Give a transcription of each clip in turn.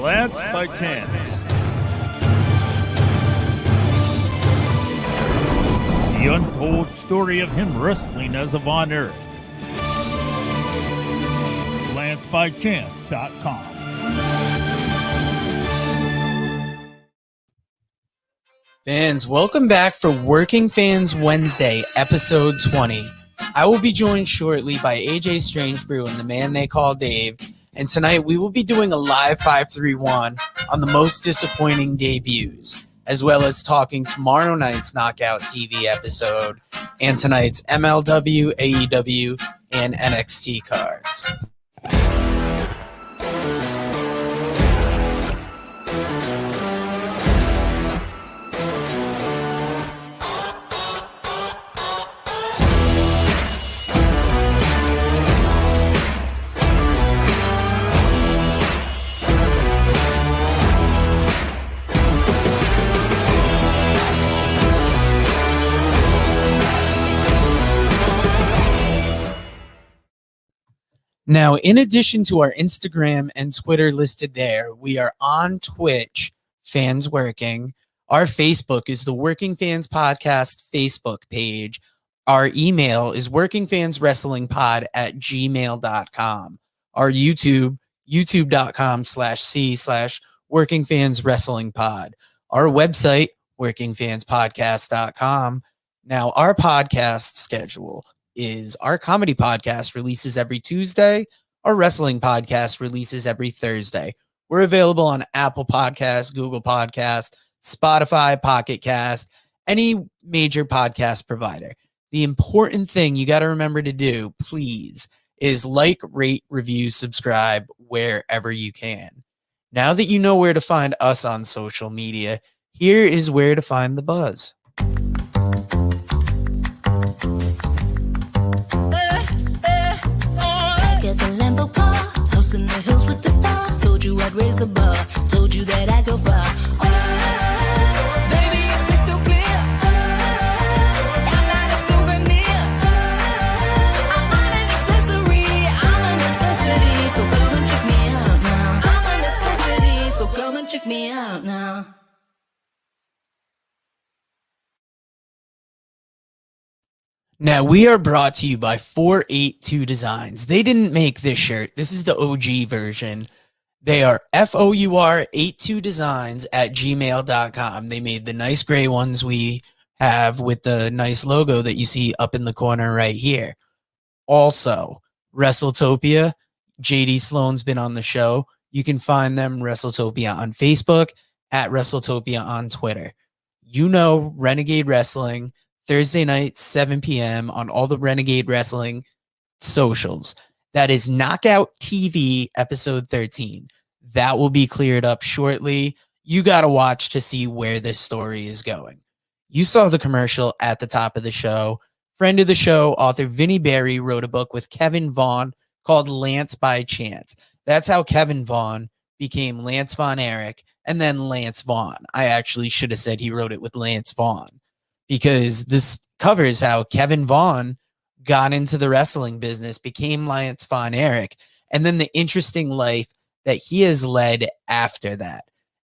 Lance by Chance. The untold story of him wrestling as of on Earth. LanceByChance.com. Fans, welcome back for Working Fans Wednesday, episode 20. I will be joined shortly by AJ Strangebrew and the man they call Dave, and tonight we will be doing a live 531 on the most disappointing debuts, as well as talking tomorrow night's Knockout TV episode and tonight's MLW, AEW, and NXT cards. Now, in addition to our Instagram and Twitter listed there, we are on Twitch, Fans Working. Our Facebook is the Working Fans Podcast Facebook page. Our email is workingfanswrestlingpod@gmail.com. Our YouTube, youtube.com/c/workingfanswrestlingpod. Our website, workingfanspodcast.com. Now, our podcast schedule is our comedy podcast releases every Tuesday. Our wrestling podcast releases every Thursday. We're available on Apple Podcasts, Google Podcasts, Spotify, Pocket Cast, any major podcast provider. The important thing you got to remember to do, please, is like, rate, review, subscribe wherever you can. Now that you know where to find us on social media, here is where to find the buzz. In the hills with the stars, told you I'd raise the bar, told you that I go far. Oh, baby, it's crystal clear. I'm not a souvenir. I'm not an accessory. I'm a necessity. So come and check me out now. I'm a necessity. So come and check me out now. Now, we are brought to you by 482 Designs. They didn't make this shirt. This is the OG version. They are FOUR82designs@gmail.com. They made the nice gray ones we have with the nice logo that you see up in the corner right here. Also, WrestleTopia. JD Sloan's been on the show. You can find them, WrestleTopia, on Facebook, at WrestleTopia on Twitter. You know Renegade Wrestling. Thursday night, 7 p.m. on all the Renegade Wrestling socials. That is Knockout TV episode 13. That will be cleared up shortly. You got to watch to see where this story is going. You saw the commercial at the top of the show. Friend of the show, author Vinnie Berry, wrote a book with Kevin Vaughn called Lance by Chance. That's how Kevin Vaughn became Lance Von Erich and then Lance Vaughn. I actually should have said he wrote it with Lance Vaughn, because this covers how Kevin Vaughn got into the wrestling business, became Lance Von Erich, and then the interesting life that he has led after that.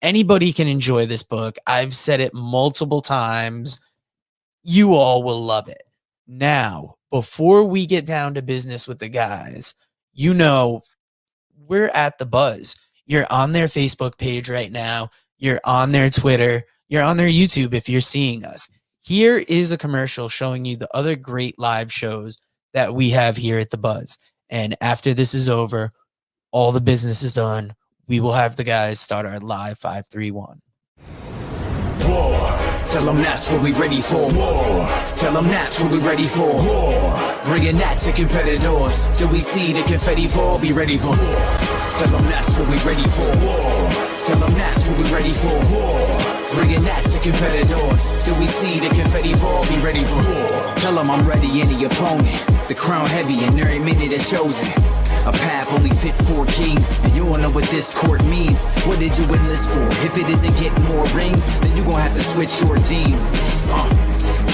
Anybody can enjoy this book. I've said it multiple times. You all will love it. Now, before we get down to business with the guys, you know, we're at the Buzz. You're on their Facebook page right now. You're on their Twitter. You're on their YouTube if you're seeing us. Here is a commercial showing you the other great live shows that we have here at the Buzz. And after this is over, all the business is done. We will have the guys start our live 531. War. Tell them that's what we ready for. War. Tell them that's what we ready for. War. Bringing that to competitors. Till we see the confetti fall, be ready for war. Tell them that's what we ready for. War. Tell them that's what we ready for. War. Bringing that to competitors. Till we see the confetti fall, be ready for war. Tell them I'm ready, any opponent. The crown heavy and every minute is chosen. A path only fit for kings, and you won't know what this court means. What did you enlist for? If it isn't getting more rings, then you gon' have to switch your team.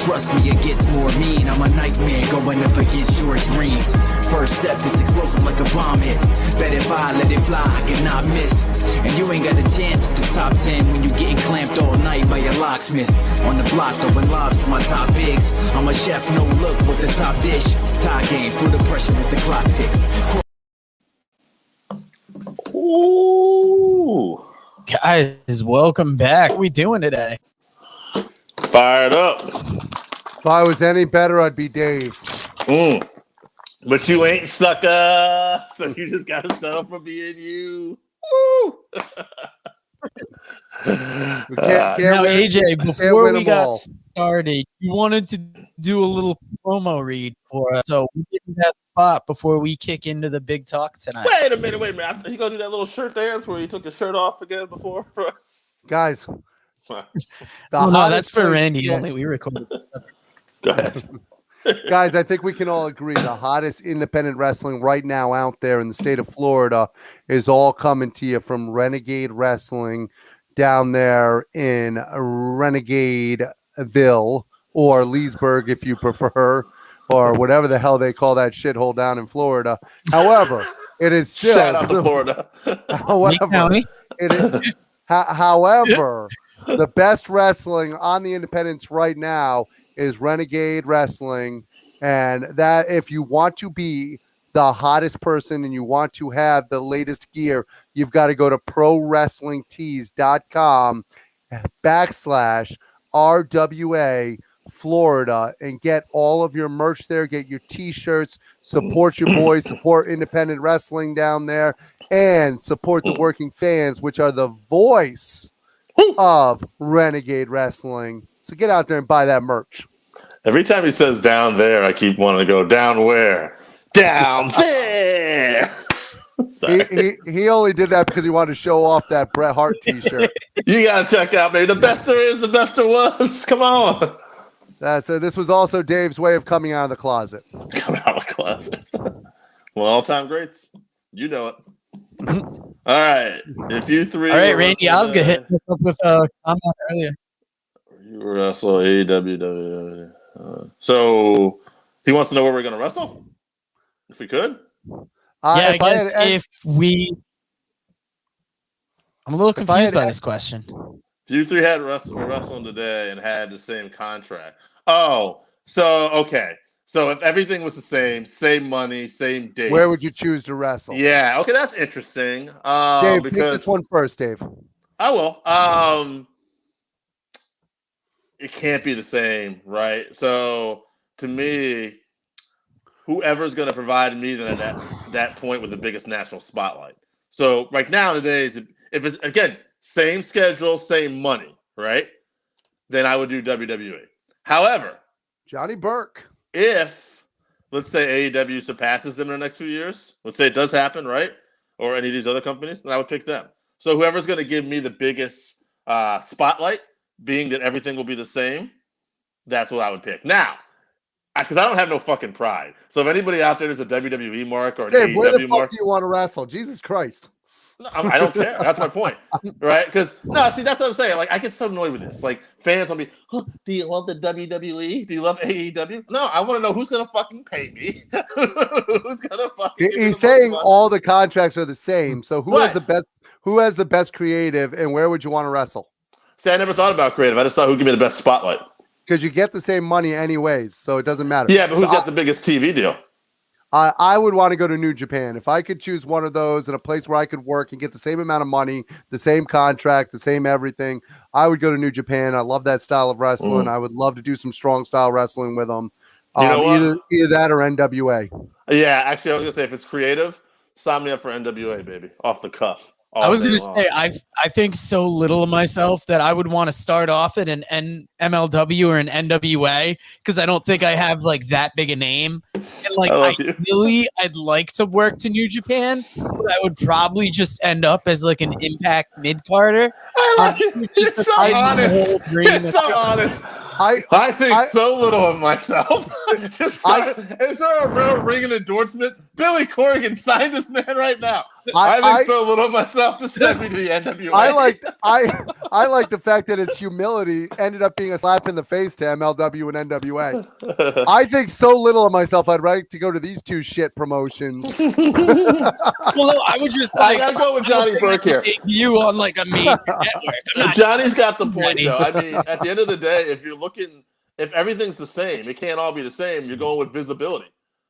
Trust me, it gets more mean. I'm a nightmare going up against your dreams. First step is explosive like a bomb hit. Bet if I let it fly, I cannot miss. And you ain't got a chance at the top 10 when you getting clamped all night by a locksmith. On the block, throwing lobs to my top bigs. I'm a chef, no look, what's the top dish? Tie game, through the pressure as the clock ticks. Ooh. Guys, welcome back. What we doing today? Fired up. If I was any better, I'd be Dave. But you ain't, sucker. So you just got to settle for being you. Woo. We can't Now, win- AJ, can't before win we 'em got all. started, you wanted to do a little promo read for us. So we get in that spot before we kick into the big talk tonight. Wait a minute. He gonna do that little shirt dance where he took his shirt off again before for us? Guys, Oh, no, that's hottest for place- Randy. yeah. Only we recorded. Go ahead. Guys, I think we can all agree the hottest independent wrestling right now out there in the state of Florida is all coming to you from Renegade Wrestling down there in Renegadeville or Leesburg, if you prefer, or whatever the hell they call that shithole down in Florida. However, it is still Shout out to Florida. Lake however, County. it is, however, the best wrestling on the independents right now is Renegade Wrestling. And that if you want to be the hottest person and you want to have the latest gear, you've got to go to prowrestlingtees.com/RWA Florida and get all of your merch there, get your t-shirts, support your boys, support independent wrestling down there, and support the working fans, which are the voice of Renegade Wrestling. So get out there and buy that merch. Every time he says down there, I keep wanting to go down where? Down there. Sorry. He only did that because he wanted to show off that Bret Hart t-shirt. You gotta check out, baby. The best there is, the best there was. Come on. So this was also Dave's way of coming out of the closet. Come out of the closet. Well, all-time greats. You know it. All right. If you three All right, were Randy wrestling Osgood hit today- us up with a comment earlier. You wrestle AEW. So he wants to know where we're going to wrestle? If we could? Yeah, I if I guess had- if we... I'm a little If I confused had- by this question. If you three were wrestling today and had the same contract. Oh, so, okay. So if everything was the same money, same dates. where would you choose to wrestle? Yeah, okay, that's interesting. Dave, pick Because this one first, Dave. I will. It can't be the same, right? So to me, whoever's going to provide me then at that point with the biggest national spotlight. So right nowadays, if it's again same schedule, same money, right? Then I would do WWE. However, Johnny Burke. if let's say AEW surpasses them in the next few years, let's say it does happen, right? Or any of these other companies, then I would pick them. So whoever's going to give me the biggest spotlight, being that everything will be the same, that's what I would pick. Now, because I don't have no fucking pride. So if anybody out there is a WWE mark or an Dave, where the AEW fuck mark, do you want to wrestle? Jesus Christ. no, I don't care. That's my point, right? Because no, see, that's what I'm saying. Like, I get so annoyed with this. Like, fans will be, oh, do you love the WWE? Do you love AEW? No, I want to know who's gonna fucking pay me. Who's gonna fucking? give me He's the most saying money? all the contracts are the same. So who has Right. the best? Who has the best creative, and where would you want to wrestle? See, I never thought about creative. I just thought who give me the best spotlight. Because you get the same money anyways, so it doesn't matter. Yeah, but who's So got the biggest TV deal? I would want to go to New Japan. If I could choose one of those in a place where I could work and get the same amount of money, the same contract, the same everything, I would go to New Japan. I love that style of wrestling. I would love to do some strong style wrestling with them. You know what? Either that or NWA. Yeah, actually, I was gonna say if it's creative, sign me up for NWA, baby, off the cuff. I was going going to say, I think so little of myself that I would want to start off at an MLW or an NWA because I don't think I have like that big a name. And like, I love you. ideally, I'd like to work to New Japan, but I would probably just end up as like an Impact mid-carder. I like it. Which is It's so the honest. whole dream It's so honest. I I think so little of myself. Just instead of a real ringing endorsement, Billy Corgan, sign this man right now. I- I think so little of myself to send me to the NWA. I like the fact that his humility ended up being a slap in the face to MLW and NWA. I think so little of myself. I'd like to go to these two shit promotions. Well, no, I would just I like gotta go with Johnny Burke here. you on like a major network. I'm not Johnny's got the point, Johnny. though. I mean, at the end of the day, if everything's the same, it can't all be the same. You're going with visibility.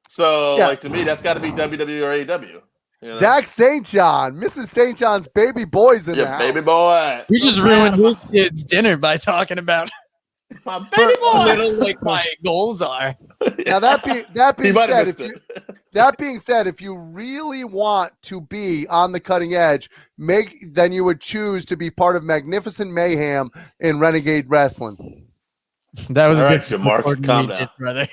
So, Yeah. like, to me, that's got to be WWE or AEW. You know? Zach St. John, Mrs. St. John's baby boys in the Yeah, house. baby boy. We just ruined this kid's dinner by talking about My baby how boy. little like my goals are. Now that He being might have said, missed it. that being said, if you really want to be on the cutting edge, then you would choose to be part of Magnificent Mayhem in Renegade Wrestling. That was All a right, good Jamark, recording calm we down. did, brother.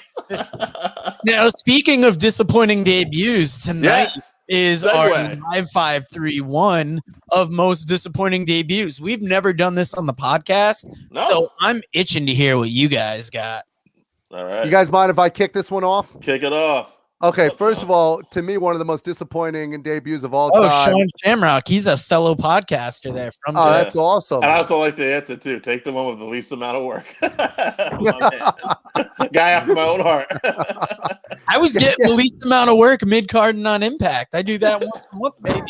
Now, speaking of disappointing debuts, tonight Yes. is our Segue. live 531 of most disappointing debuts. We've never done this on the podcast, No. so I'm itching to hear what you guys got. All right. You guys mind if I kick this one off? Kick it off. Okay, first of all, to me, one of the most disappointing debuts of all Oh, time. Sean Shamrock, he's a fellow podcaster there from. Oh, Yeah. that's awesome. And I also like the answer, too. Take the one with the least amount of work. My man. Guy after my own heart. I was getting the least amount of work mid card and on Impact. I do that once a month, baby.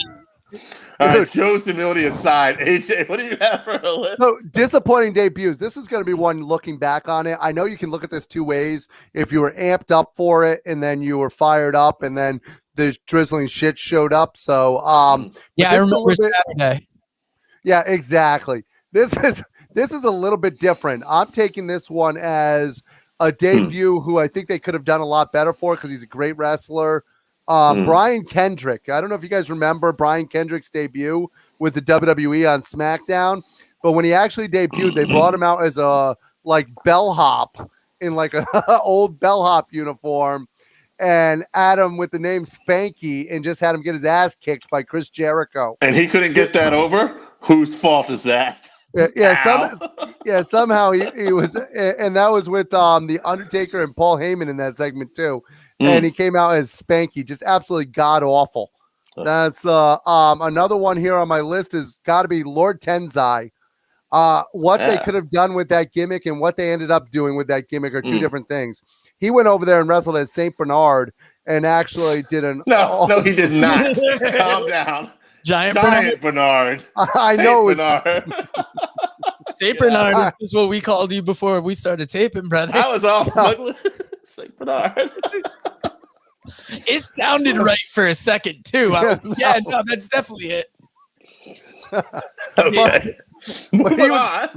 All right, Joe's humility aside. AJ, what do you have for a list? So disappointing debuts. This is going to be one looking back on it. I know you can look at this two ways. If you were amped up for it and then you were fired up and then the drizzling shit showed up. So Yeah, I this is a remember little bit- Saturday. yeah, exactly. This is a little bit different. I'm taking this one as a debut who I think they could have done a lot better for because he's a great wrestler. Brian Kendrick. I don't know if you guys remember Brian Kendrick's debut with the WWE on SmackDown, but when he actually debuted, they brought him out as a like bellhop in like a old bellhop uniform and had him with the name Spanky and just had him get his ass kicked by Chris Jericho. And he couldn't get that over? Whose fault is that? Somehow he was, and that was with the Undertaker and Paul Heyman in that segment too. And he came out as Spanky, just absolutely god awful. That's another one here on my list is got to be Lord Tenzai. What they could have done with that gimmick and what they ended up doing with that gimmick are two different things. He went over there and wrestled as Saint Bernard and actually did an No, he did not. Calm down. Giant Bernard. I know Saint it's- Bernard. Saint Bernard is just what we called you before we started taping, brother. I was all smuggling. Saint Bernard. It sounded right for a second too. I was, yeah, no, that's definitely it. Okay. Moving on.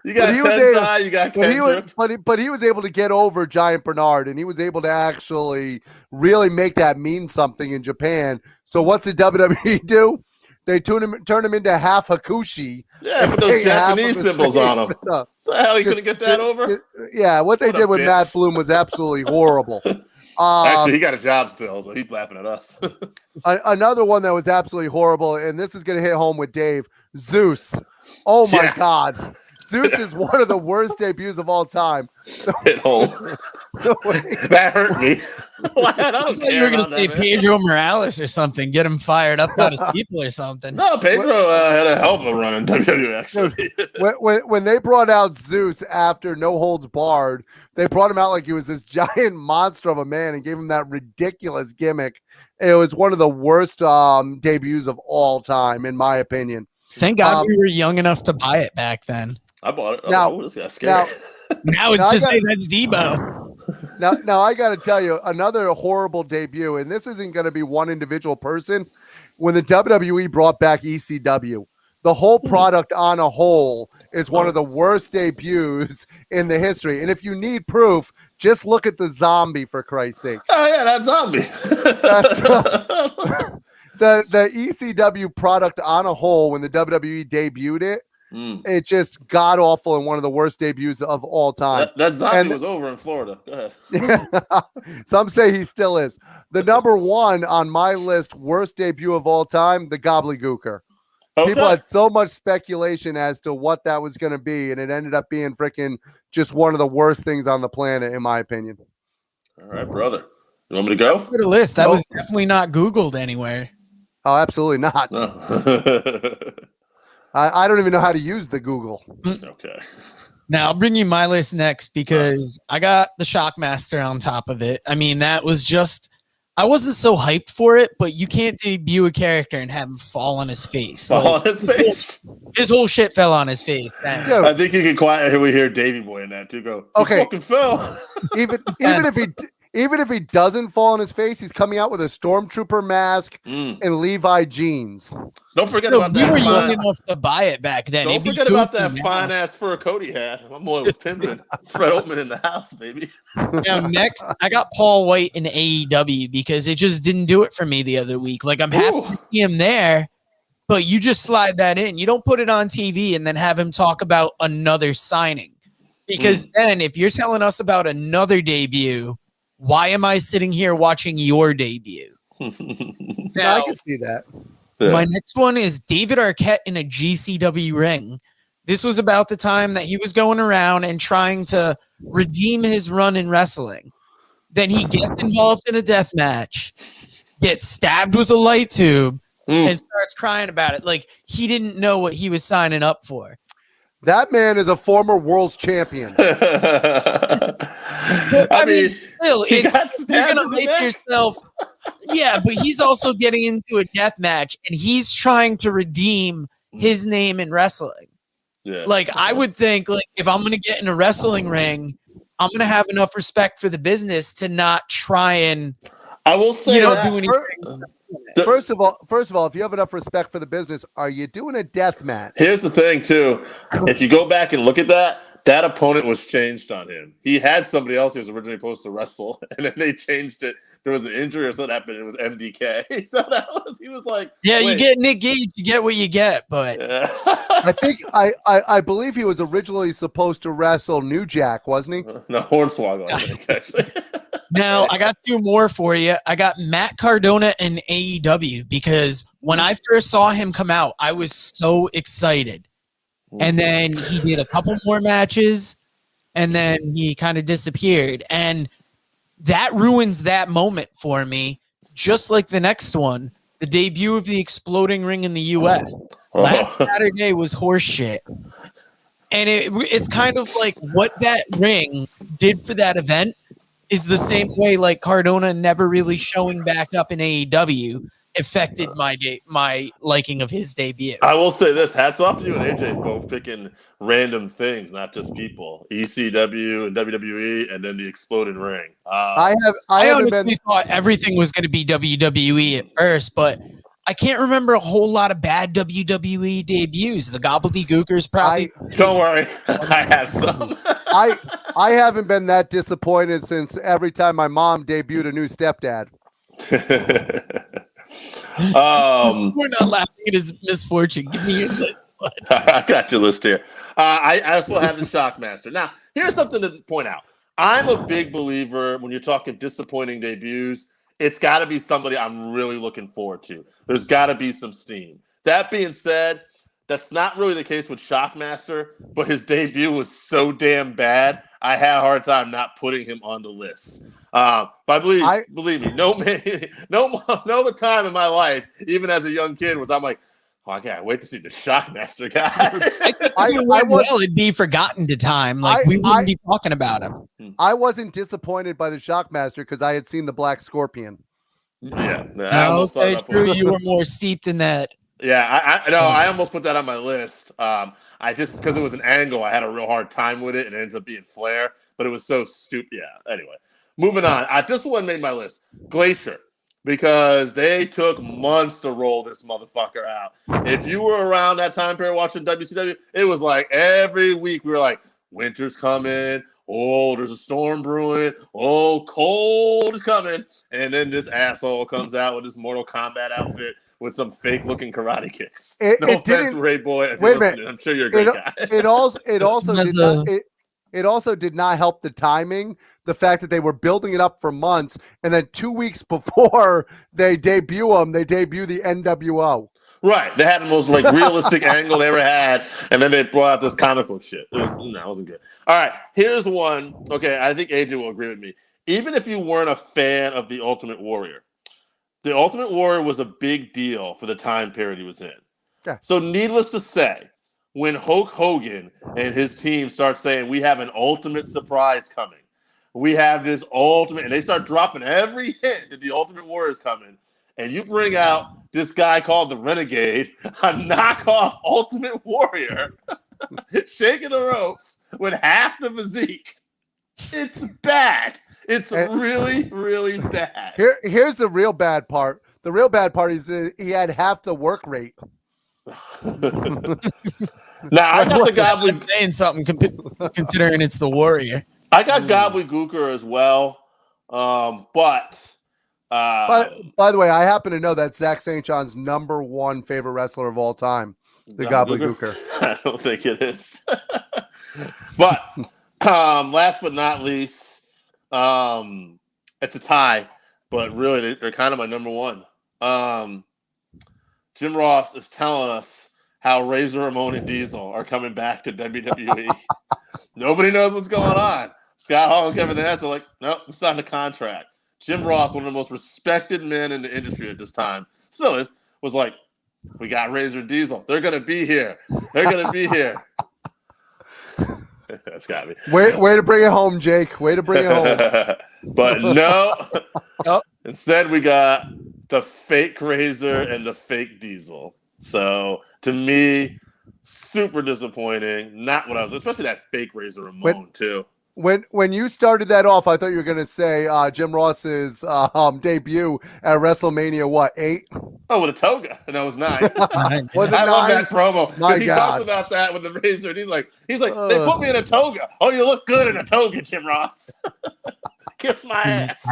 You got he was Tenzai, you got Kendrick. but he was able to get over Giant Bernard and he was able to actually really make that mean something in Japan. So what's the WWE do? They turn him into half Hakushi. Yeah, put those Take half of Japanese his symbols on him. face. No, The hell, you just- couldn't get that over? Yeah, what they What a did with bitch. Matt Bloom was absolutely horrible. Actually, he got a job still, so he's laughing at us. Another one that was absolutely horrible, and this is going to hit home with Dave. Zeus. Oh my Yeah. God. Zeus is one of the worst debuts of all time. Hit home. That hurt me. Why? I I don't thought you care were gonna about say that, man. Pedro Morales or something, get him fired up about his people or something. No, Pedro had a hell of a run in WWE, actually. when they brought out Zeus after No Holds Barred, they brought him out like he was this giant monster of a man and gave him that ridiculous gimmick. It was one of the worst debuts of all time, in my opinion. Thank God we were young enough to buy it back then. I bought it. Now- Oh, this got scary. Now it's Now I just got- hey, that's Debo. Now I got to tell you another horrible debut, and this isn't going to be one individual person. When the WWE brought back ECW, the whole product on a whole is one of the worst debuts in the history. And if you need proof, just look at the Zombie, for Christ's sake. Oh, yeah, that zombie. The ECW product on a whole, when the WWE debuted it, it just got awful and one of the worst debuts of all time. that zombie And- was over in Florida. Go ahead. Some say he still is. The number one on my list, worst debut of all time, the Gobbledygooker. People Okay. had so much speculation as to what that was going to be, and it ended up being freaking just one of the worst things on the planet, in my opinion. All right, brother. You want me to go? For the list, that Nope. was definitely not Googled anywhere. Oh, absolutely not. No. I don't even know how to use the Google. Okay. Now I'll bring you my list next because I got the Shockmaster on top of it. I mean, that was just I wasn't so hyped for it, but you can't debut a character and have him fall on his face. Fall Like, on his face. his whole shit fell on his face. Then. Yeah. I think you can quietly hear Davey Boy in that too. Go. "You Okay. fucking fell." Even if he doesn't fall on his face, he's coming out with a stormtrooper mask Mm. and Levi jeans. Don't forget Still, about we that. were young Fine, enough to buy it back then. don't It'd be forget about goofy that now. fine ass fur coat he had. My boy was pimping. Fred Oatman in the house, baby. Now, next, I got Paul White in AEW because it just didn't do it for me the other week. Like, I'm happy Ooh. to see him there, but you just slide that in. You don't put it on TV and then have him talk about another signing. Because then, if you're telling us about another debut, why am I sitting here watching your debut? I Now, can see that. Yeah. my next one is David Arquette in a GCW ring. This was about the time that he was going around and trying to redeem his run in wrestling. Then he gets involved in a death match, gets stabbed with a light tube, Mm. and starts crying about it. Like he didn't know what he was signing up for. That man is a former world's champion. I mean, Still, he it's got you're stabbed gonna in the make neck. yourself. Yeah, but he's also getting into a death match, and he's trying to redeem his name in wrestling. Yeah. Like I would think, like if I'm gonna get in a wrestling ring, I'm gonna have enough respect for the business to not try and I will say do that. anything. First of all, if you have enough respect for the business, are you doing a death match? Here's the thing, too. If you go back and look at that, that opponent was changed on him. He had somebody else he was originally supposed to wrestle, and then they changed it. There was an injury or something happened. It was MDK. So he was like, Yeah, you wait. get Nick Gage, you get what you get, but Yeah. I think I believe he was originally supposed to wrestle New Jack, wasn't he? No, Hornswoggle, I think, actually. now I got two more for you. I got Matt Cardona in AEW because when I first saw him come out, I was so excited. And then he did a couple more matches, and then he kind of disappeared. And that ruins that moment for me, just like the next one, the debut of the Exploding Ring in the U.S. Last Saturday was horseshit. And it's kind of like what that ring did for that event is the same way like Cardona never really showing back up in AEW affected my liking of his debut. I will say this: hats off to you and AJ both picking random things, not just people. ECW and WWE, and then the Exploding Ring. I I haven't honestly been. thought everything was going to be WWE at first, but I can't remember a whole lot of bad WWE debuts. The Gobbledygookers probably. Don't worry, I have some. I haven't been that disappointed since every time my mom debuted a new stepdad. We're not laughing at his misfortune. Give me your list. I got your list here. I also have the Shockmaster. Now, here's something to point out. I'm a big believer when you're talking disappointing debuts, it's got to be somebody I'm really looking forward to. There's got to be some steam. That being said, that's not really the case with Shockmaster, but his debut was so damn bad, I had a hard time not putting him on the list. But believe me, no time in my life, even as a young kid, was I'm like, oh, I can't wait to see the Shockmaster guy. It'd be forgotten to time. Like we wouldn't be talking about him. I wasn't disappointed by the Shockmaster because I had seen the Black Scorpion. Yeah, I almost thought Okay, about true. putting- You were more steeped in that. Yeah, I almost put that on my list. I just because it was an angle, I had a real hard time with it, and it ends up being Flair. But it was so stupid. Yeah. Anyway, moving on. This one made my list. Glacier, because they took months to roll this motherfucker out. If you were around that time period watching WCW, it was like every week we were like, winter's coming. Oh, there's a storm brewing. Oh, cold is coming. And then this asshole comes out with this Mortal Kombat outfit with some fake looking karate kicks. It Offense, didn't- Ray Boy. If wait you're a minute. listening, I'm sure you're a great guy. It also That's did not. It also did not help the timing. The fact that they were building it up for months, and then 2 weeks before they debut the NWO. Right. They had the most like realistic angle they ever had, and then they brought out this comic book shit. It wasn't good. All right, here's one. Okay, I think AJ will agree with me. even if you weren't a fan of the Ultimate Warrior, the Ultimate Warrior was a big deal for the time period he was in. Yeah. So needless to say, when Hulk Hogan and his team start saying, we have an ultimate surprise coming, we have this ultimate, and they start dropping every hint that the Ultimate Warrior is coming, and you bring out this guy called the Renegade, a knockoff Ultimate Warrior, shaking the ropes with half the physique. It's bad. It's really, really bad. Here's the real bad part. The real bad part is he had half the work rate. Now I got the Gobbly. Saying something considering it's the Warrior. I got Gobbledygooker as well, but By the way, I happen to know that Zach St. John's #1 favorite wrestler of all time, the Gobbledygooker. I don't think it is. But last but not least, it's a tie, but really they're kind of my #1. Jim Ross is telling us how Razor Ramon and Diesel are coming back to WWE. Nobody knows what's going on. Scott Hall and Kevin Nash are like, nope, we signed a contract. Jim Ross, one of the most respected men in the industry at this time, still is, was like, we got Razor and Diesel. They're going to be here. They're going to be here. That's got me. Way to bring it home, Jake. Way to bring it home. But no. Oh. Instead, we got the fake Razor and the fake Diesel. So, to me, super disappointing. Not what I was, especially that fake Razor Ramon, too. When you started that off, I thought you were going to say Jim Ross's debut at WrestleMania, 8? Oh, with a toga. And that was 9. Was it I 9? love that promo. My He God. talks about that with the Razor, and he's like, they put me in a toga. Oh, you look good in a toga, Jim Ross. Kiss my ass.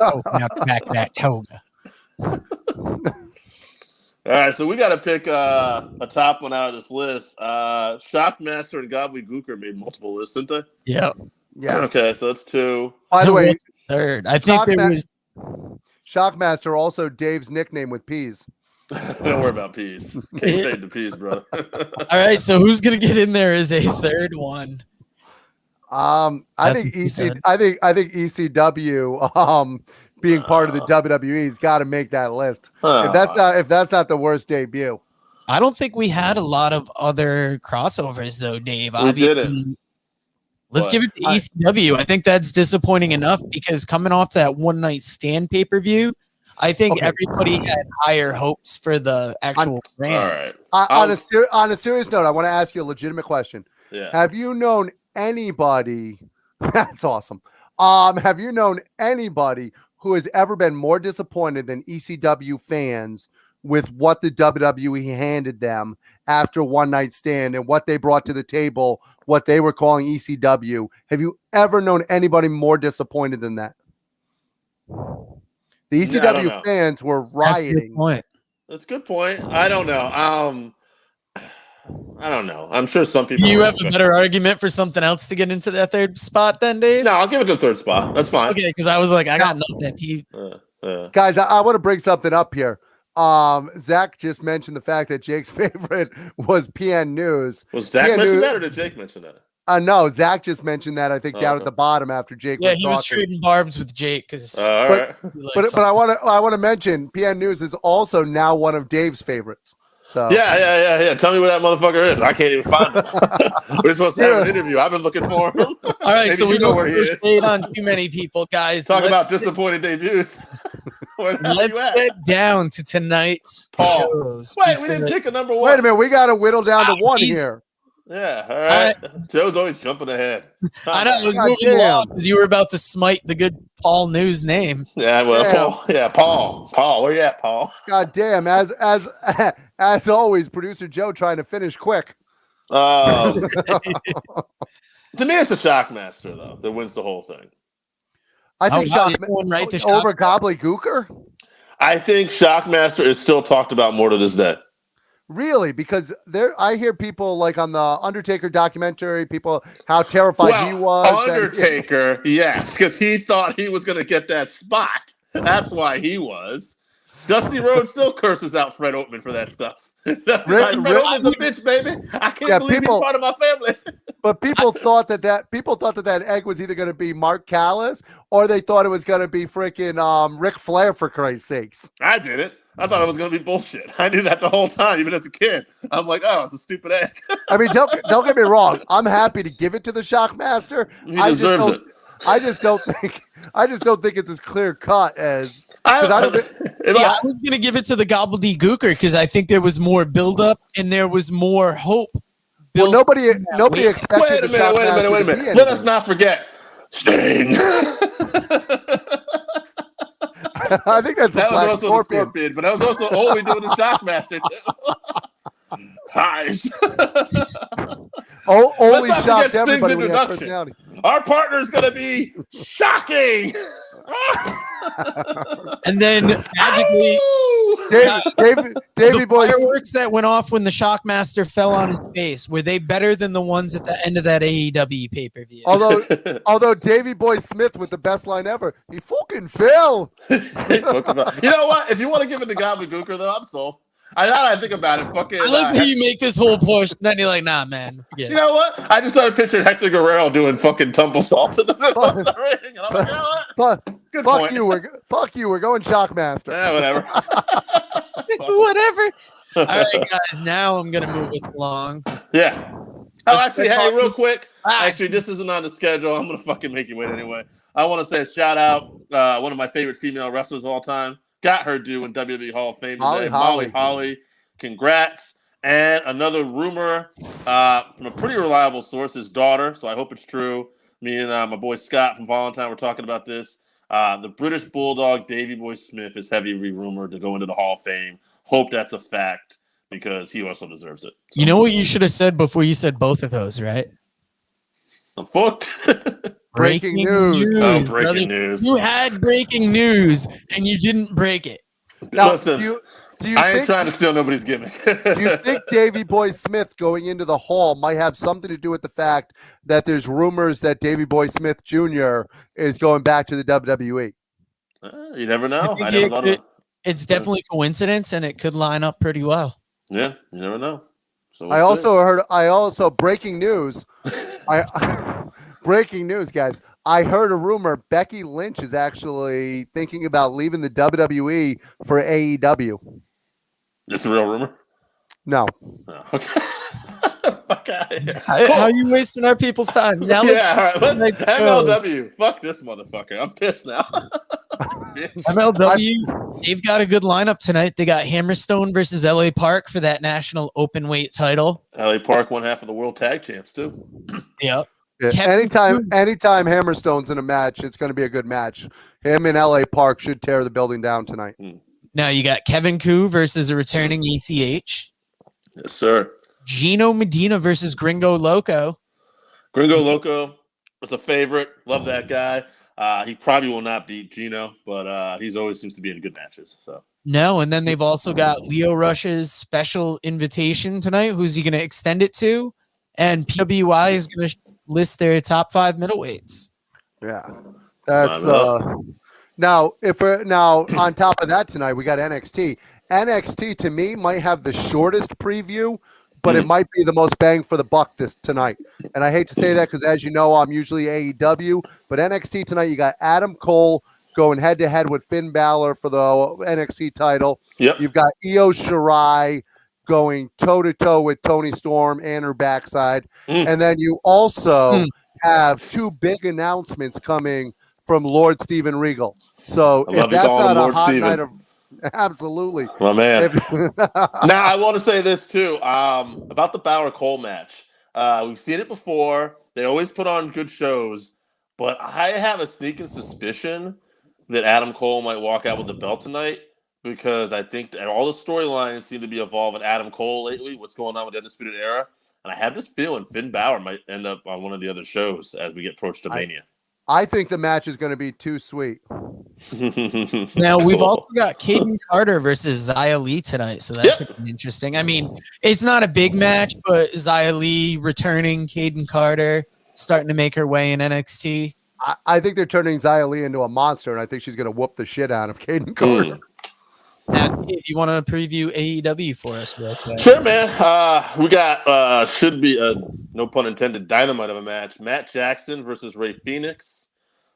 Open up the back of that toga. All right, so we got to pick a top one out of this list. Shockmaster and Gobbledygooker made multiple lists, didn't they? Yep. Yes. Okay, so that's 2. By the way, Third. I think there was. Shockmaster also Dave's nickname with peas. Don't worry about peas. Can't fade the peas, brother. All right, so who's gonna get in there as a third one? I That's think what you said. I think ECW being part of the WWE's got to make that list. If that's not the worst debut. I don't think we had a lot of other crossovers though, Dave. We didn't. Let's What? give it to ECW. I think that's disappointing enough because coming off that one night stand pay-per-view, I think Okay. everybody had higher hopes for the actual All brand. right. On a serious note, I want to ask you a legitimate question. Yeah. Have you known anybody? That's awesome. Have you known anybody who has ever been more disappointed than ECW fans with what the WWE handed them after one night stand and what they brought to the table, what they were calling ECW? Have you ever known anybody more disappointed than that? The I don't ECW know. fans were That's a good rioting. point. That's a good point. I don't know. I don't know. I'm sure some people. Do you are have a expect- better argument for something else to get into that third spot then, Dave? No, I'll give it to the third spot. That's fine. Okay, because I was like, I got nothing. Guys, I want to bring something up here. Zach just mentioned the fact that Jake's favorite was PN News. Was Zach Yeah, mention dude. that, or did Jake mention that? No, Zach just mentioned that, I think, down Okay. at the bottom after Jake Yeah, was he was talking. trading barbs with Jake because. All right. But I want to mention PN News is also now one of Dave's favorites. So Yeah. Tell me where that motherfucker is. I can't even find him. We're supposed to have an interview. I've been looking for him. All right, Maybe so we you know don't where he is. stay on too many people, guys. Talk Let's- about disappointed debuts. Where the hell Let's you at? get down to tonight's Paul. shows. Wait, we didn't because- pick a number one. wait a minute, we got to whittle down to one he's- here. Yeah, all right. Joe's always jumping ahead. I know, I was God moving damn. along because you were about to smite the good Paul News name. Yeah, well, Yeah. Paul. Yeah, Paul. Paul, where you at, Paul? God damn, as always, producer Joe trying to finish quick. To me, it's a Shockmaster though that wins the whole thing. I think wow, you're going right to over Gobbledygooker. I think Shockmaster is still talked about more to this day. Really? Because I hear people like on the Undertaker documentary, people how terrified he was. that- Undertaker, yes, because he thought he was going to get that spot. That's why he was. Dusty Rhodes still curses out Fred Oatman for that stuff. Fred Really? Oatman's a bitch, baby. I can't Yeah, believe people- he's part of my family. But people thought that egg was either going to be Mark Callis or they thought it was going to be freaking Ric Flair, for Christ's sakes. I did it. I thought it was going to be bullshit. I knew that the whole time, even as a kid. I'm like, oh, it's a stupid egg. I mean, don't get me wrong. I'm happy to give it to the Shockmaster. He deserves it. I just don't think it's as clear cut as. I was gonna give it to the gobbledygooker because I think there was more build up and there was more hope. Well, nobody expected the Shockmaster. Wait a minute. Let us not forget Sting. I think that's that a was Black also Scorpion. the Scorpion, but that was also we doing the Shockmaster too. Highs. Only Let's not shocked forget Sting's everybody when he had introduction. personality. Our partner's gonna be shocking. And then magically, Davey Boy, fireworks that went off when the Shockmaster fell on his face, were they better than the ones at the end of that AEW pay-per-view? although Davey Boy Smith with the best line ever, he fucking fell. You know what? If you want to give it to Gobbledygooker, though, I'm sold. I think about it. Fucking. I like that you make this whole push, and then you're like, nah, man. You know what? I just started picturing Hector Guerrero doing fucking tumble salts in the middle of the ring, and I'm like, you know what? Good point. Fuck you. We're going Shockmaster. Yeah, whatever. Whatever. All right, guys. Now I'm gonna move us along. Yeah. Oh, Let's actually, start hey, talking- real quick. Ah, Actually, this isn't on the schedule. I'm gonna fucking make you wait anyway. I want to say a shout out. One of my favorite female wrestlers of all time got her due in WWE Hall of Fame today. Molly Holly. Congrats. And another rumor from a pretty reliable source, his daughter. So I hope it's true. Me and my boy Scott from Valentine were talking about this. The British Bulldog Davey Boy Smith is heavily rumored to go into the Hall of Fame. Hope that's a fact because he also deserves it. So, You know what you should have said before you said both of those, right? I'm fucked. Breaking news. Oh, brother. breaking news. You had breaking news and you didn't break it. Now, Listen, do you I ain't think trying to steal nobody's gimmick. do you think Davey Boy Smith going into the Hall might have something to do with the fact that there's rumors that Davey Boy Smith Jr. is going back to the WWE? You never know. think I never thought of it. It's definitely coincidence and it could line up pretty well. Yeah, you never know. So I also breaking news. Breaking news, guys. I heard a rumor Becky Lynch is actually thinking about leaving the WWE for AEW. It's a real rumor. No. Oh, okay. Fuck out of here. How are you wasting our people's time? Now Yeah, all right. let's MLW. Fuck this motherfucker. I'm pissed now. MLW, they've got a good lineup tonight. They got Hammerstone versus LA Park for that national open weight title. LA Park won half of the world tag champs too. Yep. Yeah, Kevin anytime Hammerstone's in a match, it's going to be a good match. Him and LA Park should tear the building down tonight. Now you got Kevin Koo versus a returning ECH. Yes, sir. Gino Medina versus Gringo Loco. Gringo Loco was a favorite. Love that guy. He probably will not beat Gino, but he's always seems to be in good matches. So No, and then they've also got Leo Rush's special invitation tonight. Who's he going to extend it to? And PWI is going to list their top 5 middleweights. Yeah, that's now. Now on top of that tonight, we got NXT. NXT to me might have the shortest preview, but it might be the most bang for the buck tonight. And I hate to say that because, as you know, I'm usually AEW, but NXT tonight you got Adam Cole going head to head with Finn Balor for the NXT title. Yep. You've got Io Shirai going toe to toe with Toni Storm and her backside, and then you also have 2 big announcements coming from Lord Steven Regal. So if that's not a hot night of absolutely, my man. Now I want to say this too about the Balor Cole match. We've seen it before. They always put on good shows, but I have a sneaking suspicion that Adam Cole might walk out with the belt tonight because I think that all the storylines seem to be involving Adam Cole lately. What's going on with the Undisputed Era? And I have this feeling Finn Balor might end up on one of the other shows as we get approached to Mania. I think the match is going to be too sweet. Now we've also got Caden Carter versus Xia Li tonight, so that's interesting. I mean, it's not a big match, but Xia Li returning, Caden Carter starting to make her way in NXT. I think they're turning Xia Li into a monster, and I think she's going to whoop the shit out of Caden Carter. Now, Dave, you want to preview AEW for us real quick? Sure, man. We got should be no pun intended, dynamite of a match. Matt Jackson versus Ray Phoenix.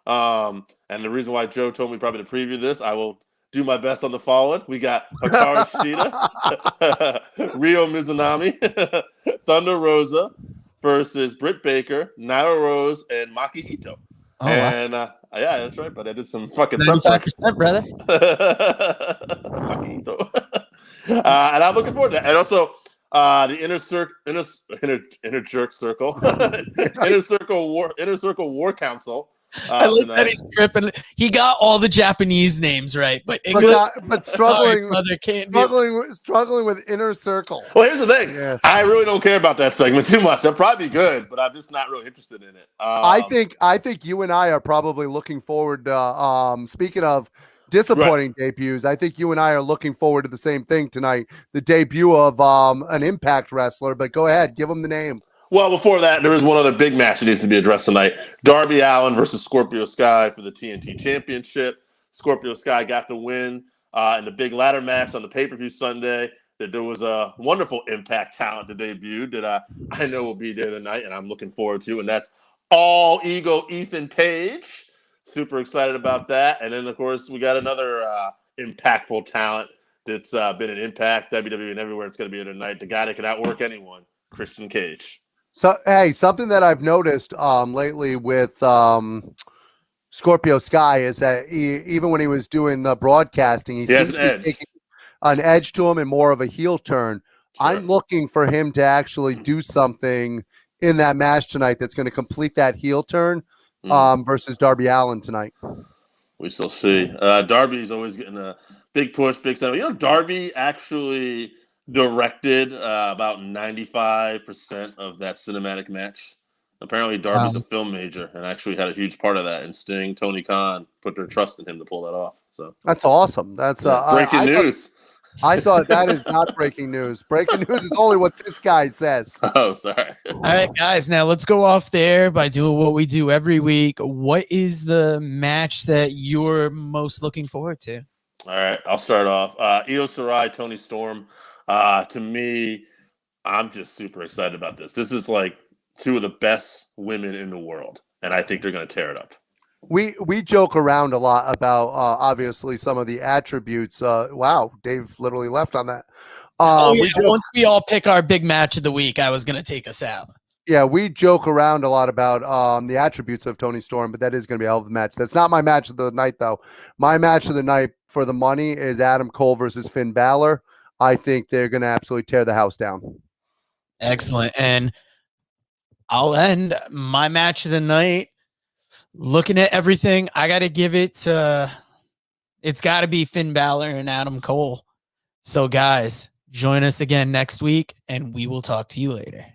And the reason why Joe told me probably to preview this, I will do my best on the following. We got Hikaru Shida, Ryo Mizunami, Thunder Rosa versus Britt Baker, Nyla Rose, and Maki Ito. Oh, wow. And yeah, that's right. But I did some fucking prep work. 95%, brother. Maki Ito. And I'm looking forward to that. And also, the inner circle, inner circle war council. I like tonight. that he's tripping. He got all the Japanese names right, but But, English. but Sorry, struggling, brother, can't be. struggling with inner circle. Well, here's the thing. Yes. I really don't care about that segment too much. They'll probably be good, but I'm just not really interested in it. I think you and I are probably looking forward to speaking of disappointing debuts, I think you and I are looking forward to the same thing tonight, the debut of an Impact wrestler. But go ahead, give him the name. Well, before that, there is one other big match that needs to be addressed tonight. Darby Allin versus Scorpio Sky for the TNT Championship. Scorpio Sky got the win in the big ladder match on the pay-per-view Sunday. That there was a wonderful Impact talent that debuted that I know will be there tonight, and I'm looking forward to, and that's All Ego Ethan Page. Super excited about that. And then, of course, we got another impactful talent that's been an Impact, WWE, and everywhere it's going to be there tonight. The guy that can outwork anyone, Christian Cage. So, hey, something that I've noticed lately with Scorpio Sky is that even when he was doing the broadcasting, he seems to be taking an edge to him and more of a heel turn. Sure. I'm looking for him to actually do something in that match tonight that's going to complete that heel turn versus Darby Allin tonight. We shall see. Darby's always getting a big push, big center. You know, Darby actually directed about 95% of that cinematic match. Apparently, Darby's a film major and actually had a huge part of that. And Sting, Tony Khan put their trust in him to pull that off. So that's awesome. That's breaking news. I thought that is not breaking news. Breaking news is only what this guy says. Oh, sorry. All right, guys. Now let's go off there by doing what we do every week. What is the match that you're most looking forward to? All right, I'll start off. Io Shirai, Toni Storm. To me, I'm just super excited about this. This is like two of the best women in the world, and I think they're going to tear it up. We joke around a lot about obviously some of the attributes. Wow, Dave literally left on that. Once we all pick our big match of the week, I was going to take us out. Yeah, we joke around a lot about the attributes of Toni Storm, but that is going to be a hell of a match. That's not my match of the night, though. My match of the night for the money is Adam Cole versus Finn Balor. I think they're going to absolutely tear the house down. Excellent. And I'll end my match of the night. Looking at everything, I got to give it to, it's got to be Finn Balor and Adam Cole. So, guys, join us again next week, and we will talk to you later.